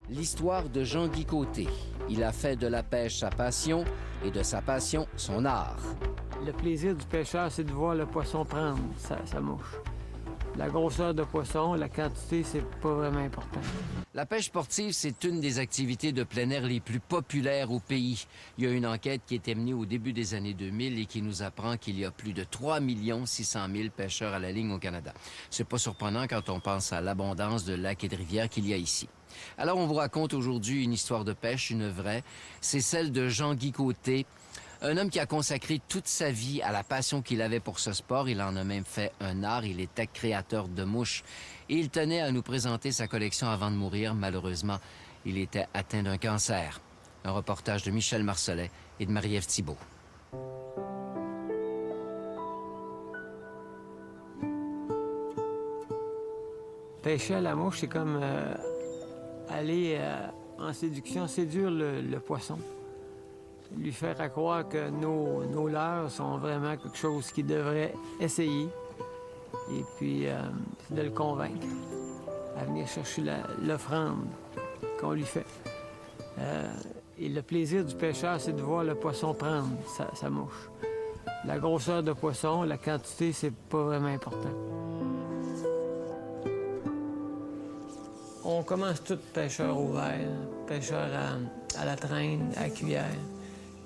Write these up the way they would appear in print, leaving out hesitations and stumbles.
L'histoire de Jean-Guy Côté. Il a fait de la pêche sa passion et de sa passion son art. Le plaisir du pêcheur, c'est de voir le poisson prendre sa mouche. La grosseur de poisson, la quantité, c'est pas vraiment important. La pêche sportive, c'est une des activités de plein air les plus populaires au pays. Il y a une enquête qui a été menée au début des années 2000 et qui nous apprend qu'il y a plus de 3 600 000 pêcheurs à la ligne au Canada. C'est pas surprenant quand on pense à l'abondance de lacs et de rivières qu'il y a ici. Alors, on vous raconte aujourd'hui une histoire de pêche, une vraie. C'est celle de Jean-Guy Côté, un homme qui a consacré toute sa vie à la passion qu'il avait pour ce sport. Il en a même fait un art. Il était créateur de mouches. Et il tenait à nous présenter sa collection avant de mourir. Malheureusement, il était atteint d'un cancer. Un reportage de Michel Marcellet et de Marie-Ève Thibault. Pêcher à la mouche, c'est comme aller en séduction, séduire le poisson. Lui faire à croire que nos leurres sont vraiment quelque chose qu'il devrait essayer. Et puis, de le convaincre à venir chercher l'offrande qu'on lui fait. Et le plaisir du pêcheur, c'est de voir le poisson prendre sa mouche. La grosseur de poisson, la quantité, c'est pas vraiment important. On commence tout pêcheur au verre, pêcheur à la traîne, à la cuillère.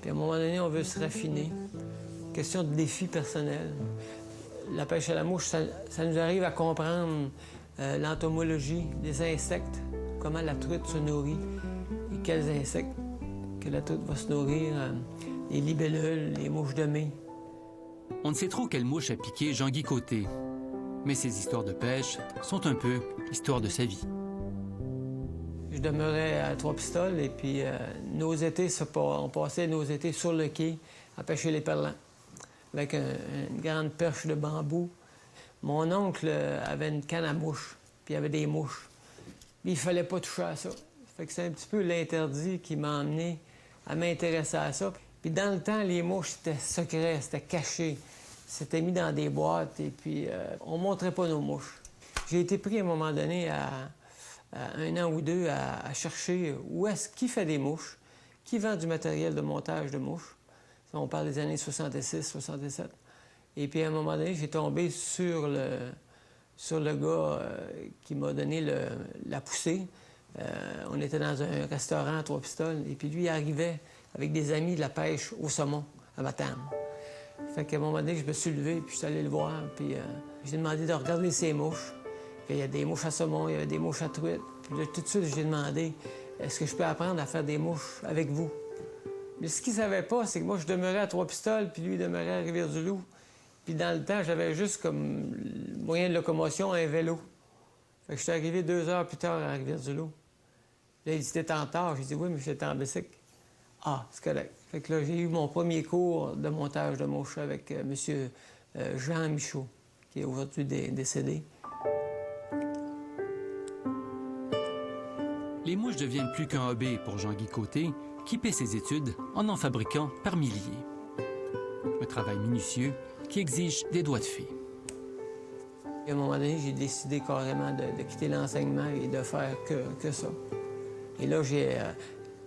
Puis à un moment donné, on veut se raffiner. Question de défi personnel. La pêche à la mouche, ça nous arrive à comprendre l'entomologie des insectes, comment la truite se nourrit et quels insectes que la truite va se nourrir, les libellules, les mouches de mai. On ne sait trop quelle mouche a piqué Jean-Guy Côté, mais ses histoires de pêche sont un peu l'histoire de sa vie. Je demeurais à Trois-Pistoles et puis nos étés, on passait nos étés sur le quai à pêcher les perlans avec une grande perche de bambou. Mon oncle avait une canne à mouches, puis il y avait des mouches. Puis il fallait pas toucher à ça. Fait que c'est un petit peu l'interdit qui m'a amené à m'intéresser à ça. Puis dans le temps, les mouches, c'était secret, c'était caché. C'était mis dans des boîtes et puis on montrait pas nos mouches. J'ai été pris à un moment donné à un an ou deux à chercher qui fait des mouches, qui vend du matériel de montage de mouches. On parle des années 66, 67. Et puis à un moment donné, j'ai tombé sur le gars qui m'a donné la poussée. On était dans un restaurant à Trois-Pistoles et puis lui, il arrivait avec des amis de la pêche au saumon à Matane. Fait qu'à un moment donné, je me suis levé puis je suis allé le voir puis j'ai demandé de regarder ses mouches. Il y a des mouches à saumon, il y a des mouches à truite. Puis là, tout de suite, j'ai demandé, est-ce que je peux apprendre à faire des mouches avec vous? Mais ce qu'il ne savait pas, c'est que moi, je demeurais à Trois-Pistoles, puis lui, il demeurait à Rivière-du-Loup. Puis dans le temps, j'avais juste comme moyen de locomotion un vélo. Fait que je suis arrivé 2 heures plus tard à Rivière-du-Loup. Là, il dit, t'es en retard. J'ai dit, oui, mais j'étais en bicycle. Ah, c'est correct. Fait que là, j'ai eu mon premier cours de montage de mouches avec M. Jean Michaud, qui est aujourd'hui décédé. Les mouches deviennent plus qu'un hobby pour Jean-Guy Côté, qui paie ses études en fabriquant par milliers. Un travail minutieux qui exige des doigts de fée. À un moment donné, j'ai décidé carrément de quitter l'enseignement et de faire que ça. Et là, j'ai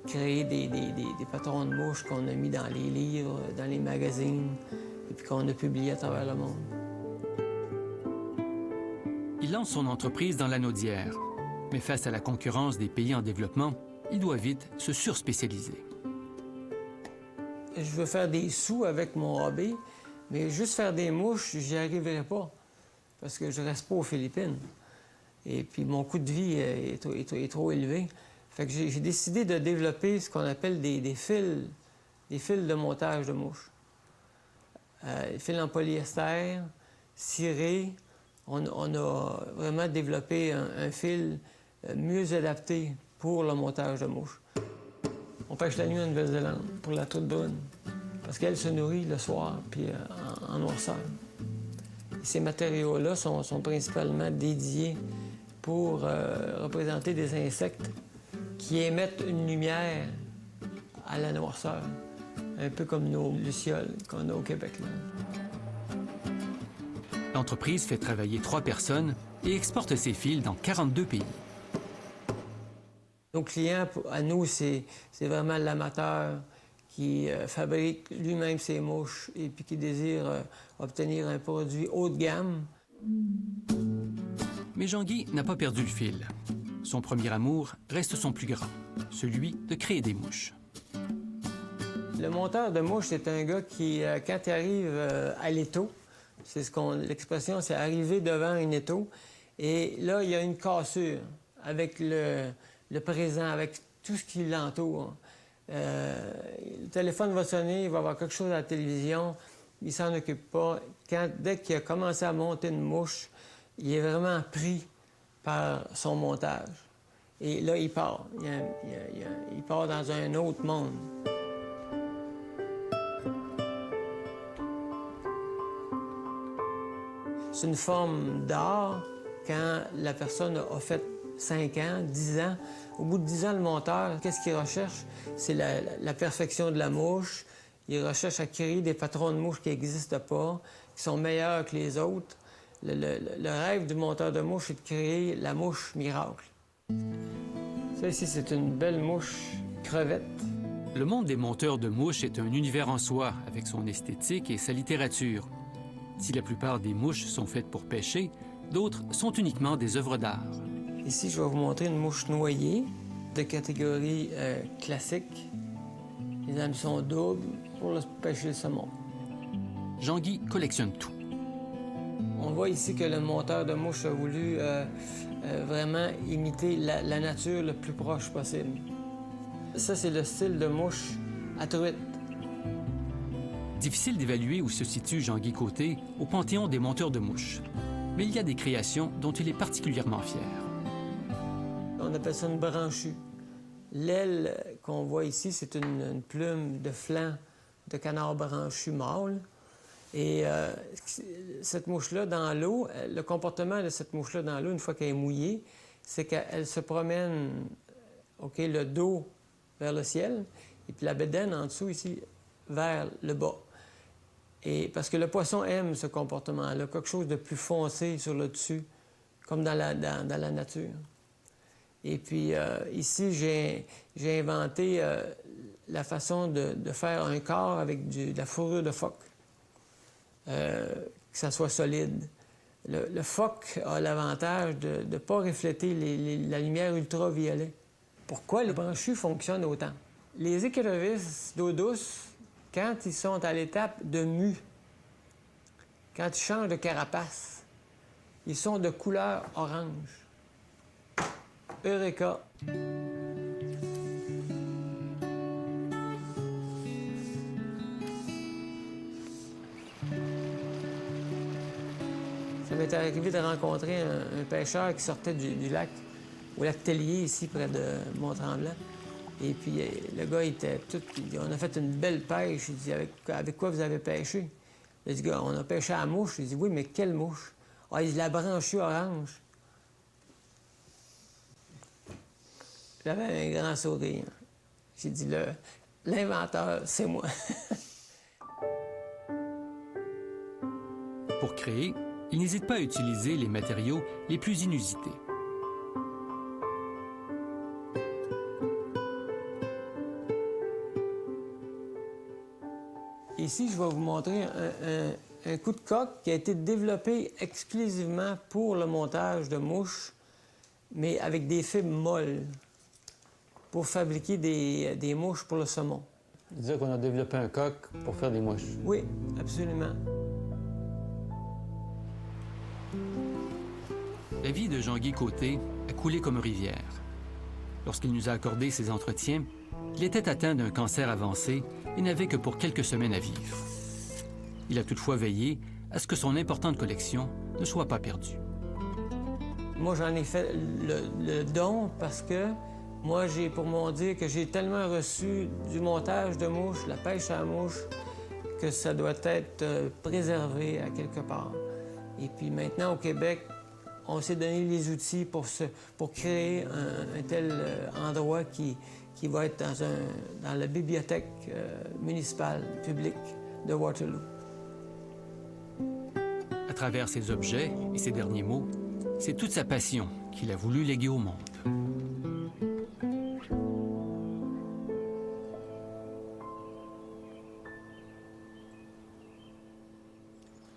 créé des patrons de mouches qu'on a mis dans les livres, dans les magazines, et puis qu'on a publiés à travers le monde. Il lance son entreprise dans l'Anaudière. Mais face à la concurrence des pays en développement, il doit vite se surspécialiser. Je veux faire des sous avec mon hobby, mais juste faire des mouches, j'y arriverai pas, parce que je reste pas aux Philippines. Et puis mon coût de vie est trop élevé. Fait que j'ai décidé de développer ce qu'on appelle des fils de montage de mouches. Des fils en polyester, cirés. On a vraiment développé un fil mieux adapté pour le montage de mouches. On pêche la nuit en Nouvelle-Zélande pour la truite brune, parce qu'elle se nourrit le soir, puis en noirceur. Et ces matériaux-là sont principalement dédiés pour représenter des insectes qui émettent une lumière à la noirceur. Un peu comme nos lucioles qu'on a au Québec, là. L'entreprise fait travailler 3 personnes et exporte ses fils dans 42 pays. Nos clients, à nous, c'est vraiment l'amateur qui fabrique lui-même ses mouches et puis qui désire obtenir un produit haut de gamme. Mais Jean-Guy n'a pas perdu le fil. Son premier amour reste son plus grand, celui de créer des mouches. Le monteur de mouches, c'est un gars qui, quand il arrive à l'étau, l'expression, c'est arriver devant un étau, et là, il y a une cassure avec le présent, avec tout ce qui l'entoure. Le téléphone va sonner, il va y avoir quelque chose à la télévision, il s'en occupe pas. Dès qu'il a commencé à monter une mouche, il est vraiment pris par son montage. Et là, il part. Il part dans un autre monde. C'est une forme d'art quand la personne a fait 5 ans, 10 ans. Au bout de 10 ans, le monteur, qu'est-ce qu'il recherche? C'est la perfection de la mouche. Il recherche à créer des patrons de mouches qui n'existent pas, qui sont meilleurs que les autres. Le rêve du monteur de mouche, c'est de créer la mouche miracle. Ça ici, c'est une belle mouche crevette. Le monde des monteurs de mouches est un univers en soi, avec son esthétique et sa littérature. Si la plupart des mouches sont faites pour pêcher, d'autres sont uniquement des œuvres d'art. Ici, je vais vous montrer une mouche noyée de catégorie classique. Les hameçons doubles pour pêcher le saumon. Jean-Guy collectionne tout. On voit ici que le monteur de mouche a voulu vraiment imiter la nature le plus proche possible. Ça, c'est le style de mouche à truite. Difficile d'évaluer où se situe Jean-Guy Côté au panthéon des monteurs de mouches. Mais il y a des créations dont il est particulièrement fier. On appelle ça une branchue. L'aile qu'on voit ici, c'est une plume de flanc de canard branchu mâle. Et cette mouche-là dans l'eau, le comportement de cette mouche-là dans l'eau, une fois qu'elle est mouillée, c'est qu'elle se promène, le dos vers le ciel, et puis la bédaine en dessous ici, vers le bas. Et parce que le poisson aime ce comportement-là, quelque chose de plus foncé sur le dessus, comme dans la nature. Et puis ici, j'ai inventé la façon de faire un corps avec de la fourrure de phoque, que ça soit solide. Le phoque a l'avantage de ne pas refléter la lumière ultraviolet. Pourquoi le branchu fonctionne autant? Les écrevisses d'eau douce, quand ils sont à l'étape de mue, quand ils changent de carapace, ils sont de couleur orange. Eureka! Ça m'est arrivé de rencontrer un pêcheur qui sortait du lac, au lac Tellier, ici, près de Mont-Tremblant. Et puis, le gars, il était tout... On a fait une belle pêche. Il dit, avec quoi vous avez pêché? Il dit, on a pêché à la mouche. Il dit, oui, mais quelle mouche? Ah, il dit, la branchue orange. J'avais un grand sourire. J'ai dit, l'inventeur, c'est moi. Pour créer, il n'hésite pas à utiliser les matériaux les plus inusités. Ici, je vais vous montrer un coup de coque qui a été développé exclusivement pour le montage de mouches, mais avec des fibres molles, pour fabriquer des mouches pour le saumon. Dire qu'on a développé un coq pour faire des mouches. Oui, absolument. La vie de Jean-Guy Côté a coulé comme une rivière. Lorsqu'il nous a accordé ses entretiens, il était atteint d'un cancer avancé et n'avait que pour quelques semaines à vivre. Il a toutefois veillé à ce que son importante collection ne soit pas perdue. Moi, j'en ai fait le don parce que moi, j'ai pour mon dire que j'ai tellement reçu du montage de mouches, la pêche à la mouche, que ça doit être préservé à quelque part. Et puis maintenant, au Québec, On s'est donné les outils pour créer un tel endroit qui va être dans la bibliothèque municipale publique de Waterloo. À travers ses objets et ses derniers mots, c'est toute sa passion qu'il a voulu léguer au monde.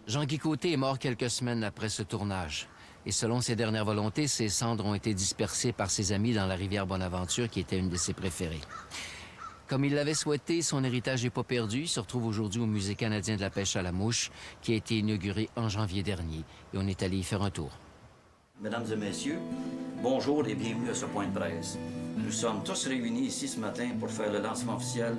Jean-Guy Côté est mort quelques semaines après ce tournage. Et selon ses dernières volontés, ses cendres ont été dispersées par ses amis dans la rivière Bonaventure, qui était une de ses préférées. Comme il l'avait souhaité, son héritage n'est pas perdu. Il se retrouve aujourd'hui au Musée canadien de la pêche à la mouche, qui a été inauguré en janvier dernier. Et on est allé y faire un tour. Mesdames et messieurs, bonjour et bienvenue à ce point de presse. Nous sommes tous réunis ici ce matin pour faire le lancement officiel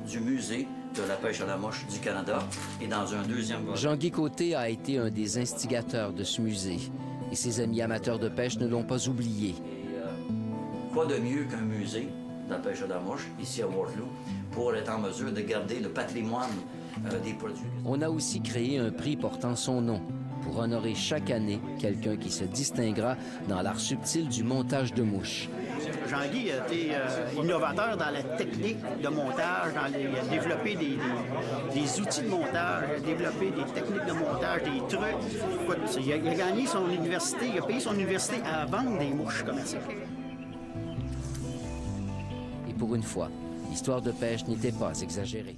du Musée de la pêche à la mouche du Canada et dans un deuxième volet. Jean-Guy Côté a été un des instigateurs de ce musée. Et ses amis amateurs de pêche ne l'ont pas oublié. Et, quoi de mieux qu'un musée de la pêche à la mouche, ici à Waterloo, pour être en mesure de garder le patrimoine des produits. On a aussi créé un prix portant son nom pour honorer chaque année quelqu'un qui se distinguera dans l'art subtil du montage de mouches. Jean-Guy a été innovateur dans la technique de montage, il a développé des outils de montage, il a développé des techniques de montage, des trucs. Il a gagné son université, il a payé son université à vendre des mouches commerciales. Et pour une fois, l'histoire de pêche n'était pas exagérée.